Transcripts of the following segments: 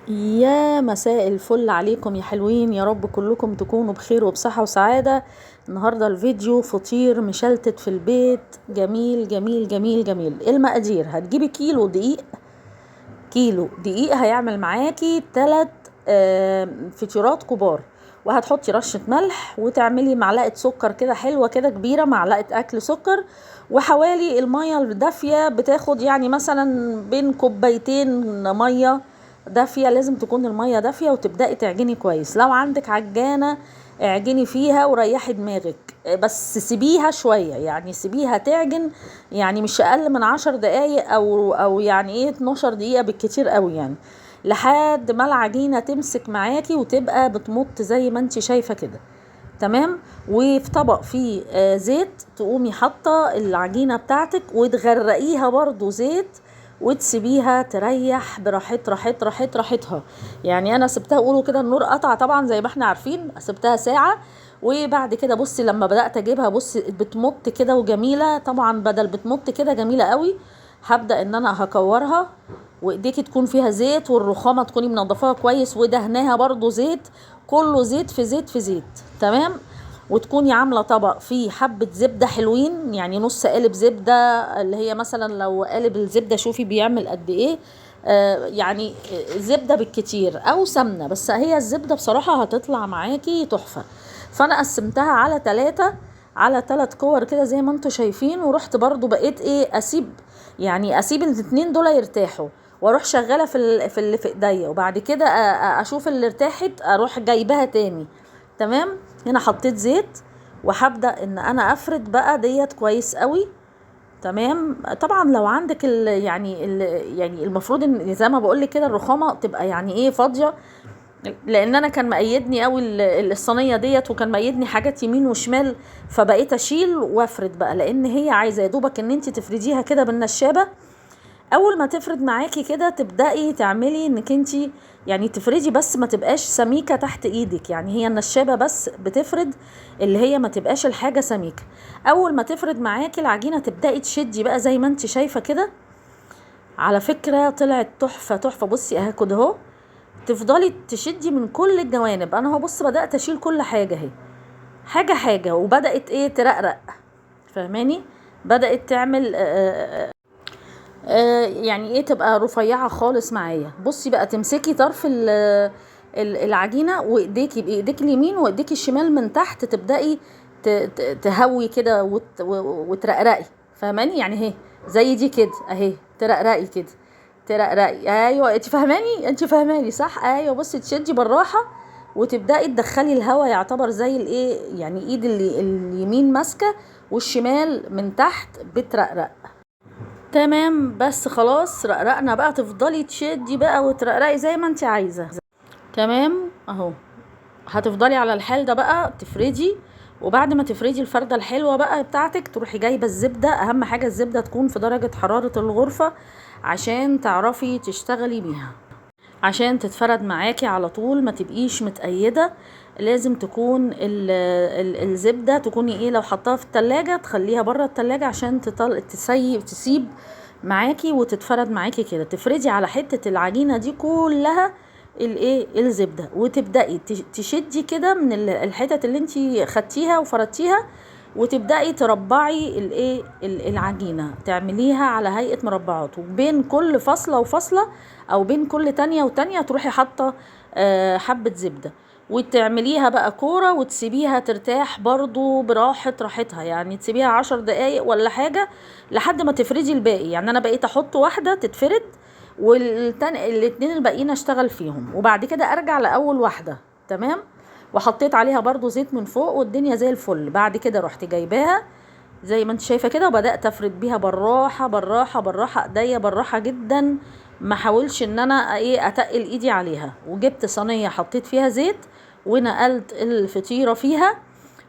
يا مساء الفل عليكم يا حلوين، يا رب كلكم تكونوا بخير وبصحة وسعادة. النهاردة الفيديو فطير مشلتت في البيت، جميل جميل جميل جميل. المقادير: هتجيبي كيلو دقيق هيعمل معاكي 3 فطيرات كبار، وهتحطي رشة ملح، وتعملي معلقة سكر كده حلوة كده كبيرة، معلقة أكل سكر، وحوالي المية الدافية بتاخد يعني مثلا بين كوبايتين مية دافية. لازم تكون المية دافية، وتبدأي تعجني كويس. لو عندك عجانة اعجني فيها وريحي دماغك، بس سيبيها شوية، يعني سيبيها تعجن، يعني مش اقل من 10 دقايق او يعني ايه 12 دقيقة بالكتير قوي، يعني لحد ما العجينة تمسك معاكي وتبقى بتمط زي ما انت شايفة كده. تمام. وفي طبق فيه زيت، تقومي حاطة العجينة بتاعتك وتغرقيها برضو زيت، وتسيبيها تريح براحتها. يعني انا سبتها، قولوا كده النور قطع طبعا زي ما احنا عارفين، سبتها ساعة. وبعد كده بصي لما بدأت اجيبها، بصي بتمط كده وجميلة، طبعا بدل بتمط كده جميلة قوي. هبدأ ان انا هكورها، وايديكي تكون فيها زيت، والرخامة تكوني منضفاها كويس ودهناها برضو زيت، كله زيت في زيت في زيت. تمام. وتكوني عامله طبق فيه حبه زبده حلوين، يعني نص قالب زبده، اللي هي مثلا لو قالب الزبده شوفي بيعمل قد ايه. يعني زبده بالكتير او سمنه، بس هي الزبده بصراحه هتطلع معاكي تحفه. فانا قسمتها على 3، على 3 كور كده زي ما انتوا شايفين، ورحت برضو بقيت ايه اسيب الاتنين دول يرتاحوا، واروح شغاله في اللي في ايديا، وبعد كده اشوف اللي ارتاحت اروح جايباها تاني. تمام. هنا حطيت زيت، وهبدأ ان انا افرد بقى ديت كويس قوي. تمام. طبعا لو عندك يعني المفروض ان زي ما بقول لك كده الرخامه تبقى يعني ايه فاضيه، لان انا كان مقيدني قوي الصينيه ديت، وكان مقيدني حاجات يمين وشمال، فبقيت اشيل وافرد بقى، لان هي عايزه يا دوبك ان انت تفرديها كده بالنشابه. اول ما تفرد معاكي كده تبدأي تعملي انك انتي يعني تفردي، بس ما تبقاش سميكة تحت ايدك، يعني هي النشابة بس بتفرد، اللي هي ما تبقاش الحاجة سميكة. اول ما تفرد معاكي العجينة تبدأي تشدي بقى زي ما انت شايفة كده. على فكرة طلعت تحفة تحفة، بصي اهي كده اهو. تفضلي تشدي من كل الجوانب، انا اهو بص بدأت اشيل كل حاجة اهي، حاجة حاجة، وبدأت ايه ترقرق. فاهماني؟ بدأت تعمل يعني ايه تبقى رفيعة خالص معايا. بصي بقى تمسكي طرف العجينة، بايديك اليمين وايديك الشمال من تحت، تبدأي تهوي كده وترقرقي. فاهماني؟ يعني اهي زي دي كده اهي، ترقرقي كده، ترقرقي. ايوه انت فاهماني صح. ايوه بصي تشدي بالراحة، وتبدأي تدخلي الهواء، يعتبر زي الايه يعني ايد اليمين ماسكة، والشمال من تحت بترقرق. تمام. بس خلاص رقرقنا بقى، تفضلي تشدي بقى وترقرقي زي ما انت عايزه. تمام اهو. هتفضلي على الحال ده بقى تفردي، وبعد ما تفردي الفردة الحلوة بقى بتاعتك تروحي جايبة الزبدة. اهم حاجة الزبدة تكون في درجة حرارة الغرفة عشان تعرفي تشتغلي بيها، عشان تتفرد معاكي على طول، ما تبقيش متقيدة. لازم تكون الزبدة تكوني ايه، لو حطها في التلاجة تخليها بره التلاجة عشان تسيب معاكي وتتفرد معاكي كده. تفردي على حتة العجينة دي كلها الايه الزبدة، وتبدأي تشدي كده من الحتت اللي انتي خدتيها وفردتيها، وتبدأي تربعي الايه العجينة، تعمليها على هيئة مربعات، وبين كل فصلة وفصلة او بين كل تانية وتانية تروحي حاطة حبة زبدة، وتعمليها بقى كورة، وتسيبيها ترتاح برضو راحتها، يعني تسيبيها 10 دقايق ولا حاجة لحد ما تفردي الباقي. يعني انا بقيت احط واحدة تتفرد، الاتنين الباقيين اشتغل فيهم، وبعد كده ارجع لاول واحدة. تمام. وحطيت عليها برضو زيت من فوق، والدنيا زي الفل. بعد كده رحت جايباها زي ما انت شايفه كده، وبدات افرد بيها بالراحه ايديا بالراحه جدا، ما حاولش ان انا ايه اتقل ايدي عليها. وجبت صينيه حطيت فيها زيت، ونقلت الفطيره فيها،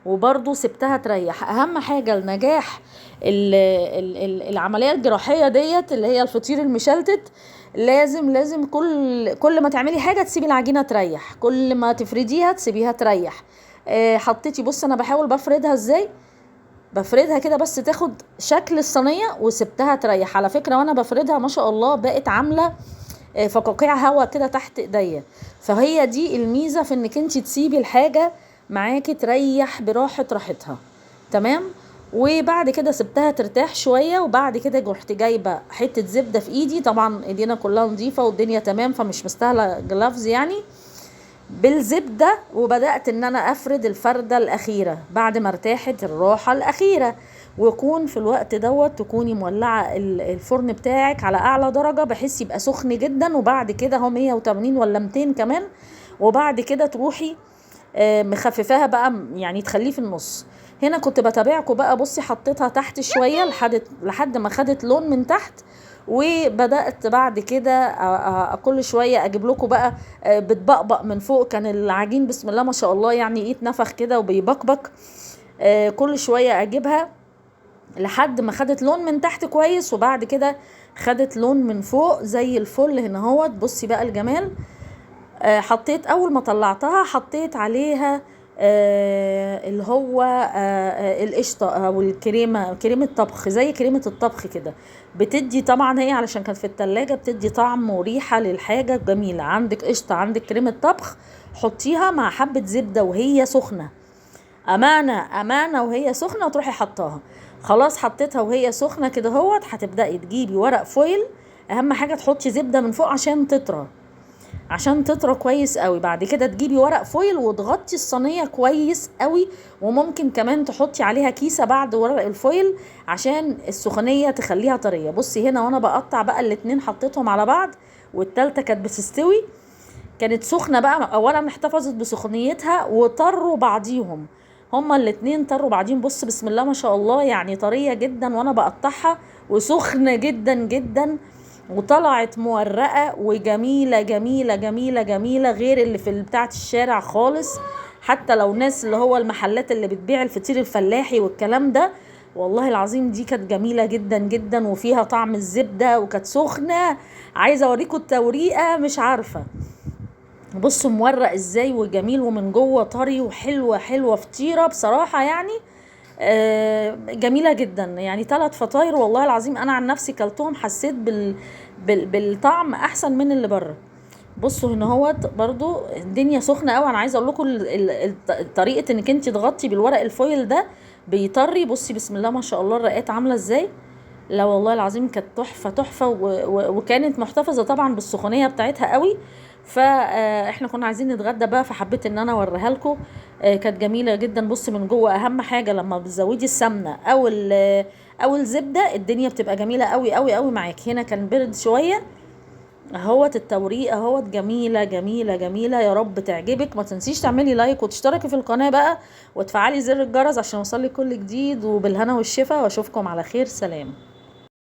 وبرضو سبتها تريح. اهم حاجه لنجاح العمليه الجراحيه ديت اللي هي الفطير المشلتت، لازم كل ما تعملي حاجه تسيبي العجينه تريح، كل ما تفرديها تسيبيها تريح. حطيتي، بص انا بحاول بفردها ازاي، بفردها كده بس تاخد شكل الصينية، وسبتها تريح. على فكرة وانا بفردها ما شاء الله بقت عاملة فقاقيع هوا كده تحت ايديا. فهي دي الميزة في انك انت تسيبي الحاجة معاكي تريح براحة راحتها. تمام. وبعد كده سبتها ترتاح شوية، وبعد كده رحت جايبة حتة زبدة في ايدي، طبعا ايدينا كلها نظيفة والدنيا تمام فمش مستاهلة جلافز يعني، بالزبدة. وبدأت ان انا افرد الفردة الاخيرة بعد ما ارتاحت الراحة الاخيرة. ويكون في الوقت دوت تكوني مولعة الفرن بتاعك على اعلى درجة بحيث يبقى سخن جدا، وبعد كده هو 180 ولا 200 كمان. وبعد كده تروحي مخففاها بقى يعني تخليه في النص. هنا كنت بتابعكم بقى، بصي حطيتها تحت شوية لحد ما خدت لون من تحت. وبدأت بعد كده كل شوية اجيب لكم بقى بتبقبق من فوق. كان العجين بسم الله ما شاء الله يعني يتنفخ كده وبيبقبق. كل شوية اجيبها لحد ما خدت لون من تحت كويس، وبعد كده خدت لون من فوق زي الفل. هنا هوت بصي بقى الجمال. حطيت اول ما طلعتها حطيت عليها اللي هو القشطه او الكريمه، كريمه طبخ زي كريمه الطبخ كده. بتدي طبعا هي علشان كانت في التلاجة بتدي طعم وريحه للحاجه جميله. عندك قشطه عندك كريمه طبخ، حطيها مع حبه زبده وهي سخنه. امانه وهي سخنه وتروحي حطاها. خلاص حطيتها وهي سخنه كده هوت، هتبداي تجيبي ورق فويل. اهم حاجه تحطي زبده من فوق عشان تطرى كويس قوي. بعد كده تجيبي ورق فويل وتغطي الصينيه كويس قوي، وممكن كمان تحطي عليها كيسه بعد ورق الفويل عشان السخونيه تخليها طريه. بصي هنا وانا بقطع بقى الاتنين حطيتهم على بعض، والتالتة كانت بتستوي. كانت سخنه بقى، اولا احتفظت بسخونيتها وطروا بعضيهم، هما الاتنين طروا بعضيهم. بص بسم الله ما شاء الله يعني طريه جدا وانا بقطعها، وسخنه جدا جدا، وطلعت مورقة وجميلة جميلة جميلة جميلة، غير اللي في بتاعة الشارع خالص. حتى لو ناس اللي هو المحلات اللي بتبيع الفطير الفلاحي والكلام ده، والله العظيم دي كانت جميلة جدا جدا وفيها طعم الزبدة وكانت سخنة. عايزة اوريكم التوريقة مش عارفة. بصوا مورق ازاي وجميل، ومن جوه طري وحلوة حلوة فطيرة بصراحة يعني. جميلة جدا يعني. 3 فطاير والله العظيم انا عن نفسي كلتهم حسيت بالطعم احسن من اللي بره. بصوا هنا هوت برضو الدنيا سخنه قوي. انا عايزه اقول لكم طريقه انك انت تغطي بالورق الفويل ده بيطري. بصي بسم الله ما شاء الله الرقات عامله ازاي. لا والله العظيم كانت تحفه تحفه، وكانت محتفظه طبعا بالسخونيه بتاعتها قوي. فاحنا كنا عايزين نتغدى بقى فحبيت ان انا اوريها لكم. كانت جميله جدا. بص من جوه اهم حاجه لما بتزودي السمنه او الزبده الدنيا بتبقى جميله قوي قوي قوي معاك. هنا كان برد شويه اهوت التوريق اهوت. جميله جميله جميله. يا رب تعجبك. ما تنسيش تعملي لايك وتشتركي في القناه بقى وتفعلي زر الجرس عشان يوصلك كل جديد. وبالهنا والشفا واشوفكم على خير. سلام.